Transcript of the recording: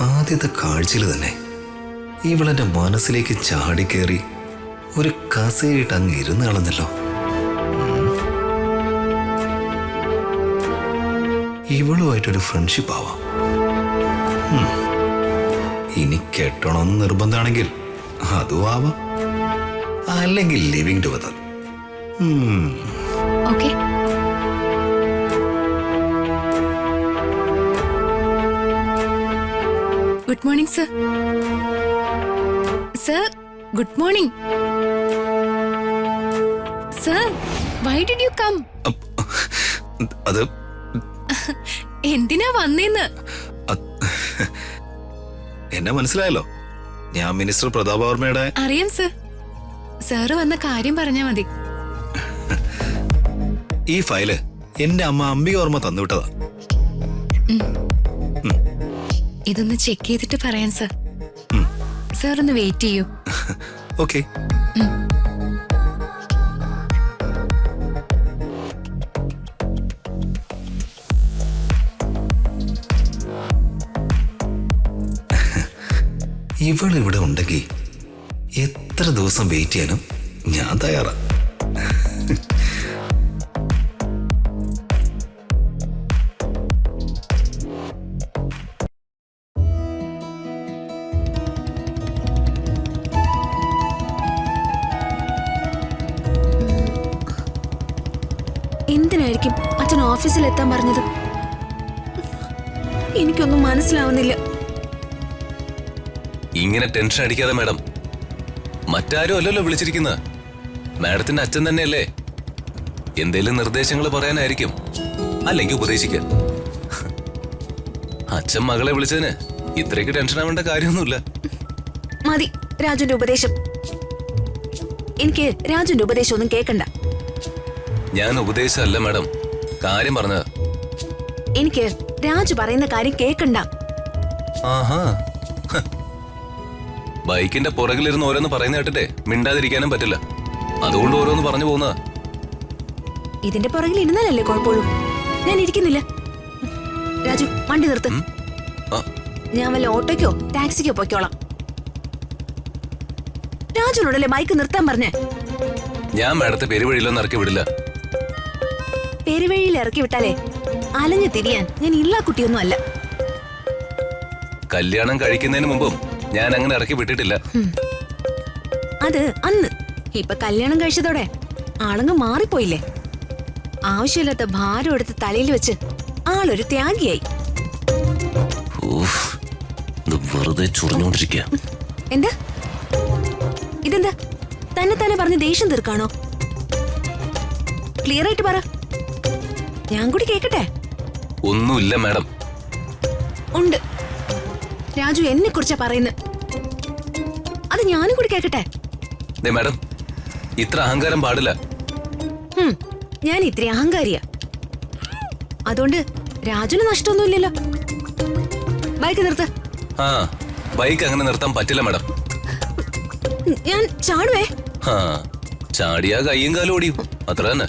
ആദ്യത്തെ കാഴ്ചയിൽ തന്നെ ഇവളെന്റെ മനസ്സിലേക്ക് ചാടിക്കേറി ഒരു കസേരയിട്ട് അങ്ങ് ഇരുന്ന് കളഞ്ഞല്ലോ. ഇവളുമായിട്ടൊരു ഫ്രണ്ട്ഷിപ്പ് ആവാം. ഇനി കെട്ടണമെന്ന് നിർബന്ധമാണെങ്കിൽ അതും ആവാം, അല്ലെങ്കിൽ living together. Okay. Good morning sir. Sir good morning. Sir why did you come? അത് എന്തിനാ വന്നേന്ന്? എന്നെ മനസ്സിലായല്ലോ, ഞാൻ മിനിസ്റ്റർ പ്രതാപവർമ്മയുടെ. അറിയാം സർ. സാറ് വന്ന കാര്യം പറഞ്ഞാ മതി. ഈ ഫയല് എന്റെ അമ്മ അംബികവർമ്മ തന്നുവിട്ടതാ. ഇതൊന്ന് ചെക്ക് ചെയ്തിട്ട് പറയാം സർ. സാർ ഒന്ന് വെയിറ്റ് ചെയ്യൂ. ഓക്കെ. ഇവളിവിടെ ഉണ്ടെങ്കിൽ എത്ര ദിവസം വെയിറ്റ് ചെയ്യാനും ഞാൻ തയ്യാറാ. എന്തിനായിരിക്കും അച്ഛൻ ഓഫീസിൽ എത്താൻ പറഞ്ഞത്? എനിക്കൊന്നും മനസ്സിലാവുന്നില്ല. ഇങ്ങനെ ടെൻഷൻ അടിക്കാതെ മാഡം. മറ്റാരും അല്ലല്ലോ വിളിച്ചിരിക്കുന്നത്, മാഡത്തിന്റെ അച്ഛൻ തന്നെയല്ലേ. എന്തേലും നിർദ്ദേശങ്ങൾ പറയാനായിരിക്കും, അല്ലെങ്കിൽ ഉപദേശിക്കാൻ. അച്ഛൻ മകളെ വിളിച്ചതിന് ഇത്രയ്ക്ക് ടെൻഷൻ ആവേണ്ട കാര്യമൊന്നുമില്ല. മതി രാജുന്റെ ഉപദേശം. എനിക്ക് രാജുന്റെ ഉപദേശം ഒന്നും കേൾക്കണ്ട. ഞാൻ ഉപദേശമല്ല മാഡം, കാര്യം പറഞ്ഞത്. എനിക്ക് രാജു പറയുന്ന കാര്യം കേൾക്കണ്ട. ആഹാ, ബൈക്കിന്റെ പുറകിലിരുന്ന് ഓരോന്ന് പറയുന്ന കേട്ടിട്ടേ മിണ്ടാതിരിക്കാനും പറ്റില്ല. അതുകൊണ്ട് ഓരോന്ന് പറഞ്ഞു പോകുന്നതാ. ഇതിന്റെ പുറകിൽ ഇരുന്നാലല്ലേ കുഴപ്പമുള്ളൂ. ഞാൻ ഇരിക്കുന്നില്ല. രാജു വണ്ടി നിർത്ത്. ഞാൻ വല്ല ഓട്ടോയ്ക്കോ ടാക്സിക്കോ പൊയ്ക്കോളാം. രാജുനോടല്ലേ ബൈക്ക് നിർത്താൻ പറഞ്ഞേ? ഞാൻ മാഡത്തെ പെരുവഴിയിലൊന്നും ഇറക്കി വിടില്ല. പെരുവഴിയിൽ ഇറക്കി വിട്ടാലേ അലഞ്ഞു തിരിയാൻ ഞാൻ ഇല്ല കുട്ടിയൊന്നും അല്ല. കല്യാണം കഴിക്കുന്നതിന് മുമ്പും ഞാൻ അങ്ങനെ ഇറക്കി വിട്ടിട്ടില്ല. അത് അന്ന്. ഇപ്പൊ കല്യാണം കഴിച്ചതോടെ ആളങ്ങ് മാറിപ്പോയില്ലേ. ആവശ്യമില്ലാത്ത ഭാരം എടുത്ത് തലയിൽ വെച്ച് ആളൊരു ത്യാഗിയായി. വെറുതെ ചൊറിഞ്ഞോണ്ടിരിക്കുക. എന്താ ഇതെന്താ തന്നെ തന്നെ പറഞ്ഞ് ദേഷ്യം തീർക്കാണോ? ക്ലിയർ ആയിട്ട് പറ, ഞാൻ കൂടി കേക്കട്ടെ. ഒന്നുമില്ല മാഡം. ഉണ്ട്. രാജു എന്നെ കുറിച്ചാ പറയുന്നത്, അത് ഞാനും കൂടി കേക്കട്ടെ. മാഡം, ഇത്ര അഹങ്കാരം പാടില്ല. ഞാൻ ഇത്ര അഹങ്കാരിയാ. അതുകൊണ്ട് രാജുന് നഷ്ടമൊന്നുമില്ലല്ലോ. ബൈക്ക് നിർത്ത്. ആ, ബൈക്ക് അങ്ങനെ നിർത്താൻ പറ്റില്ല മാഡം. ഞാൻ ചാടുവേ. ചാടിയാ കയ്യും കാലും ഓടിയും, അത്ര തന്നെ.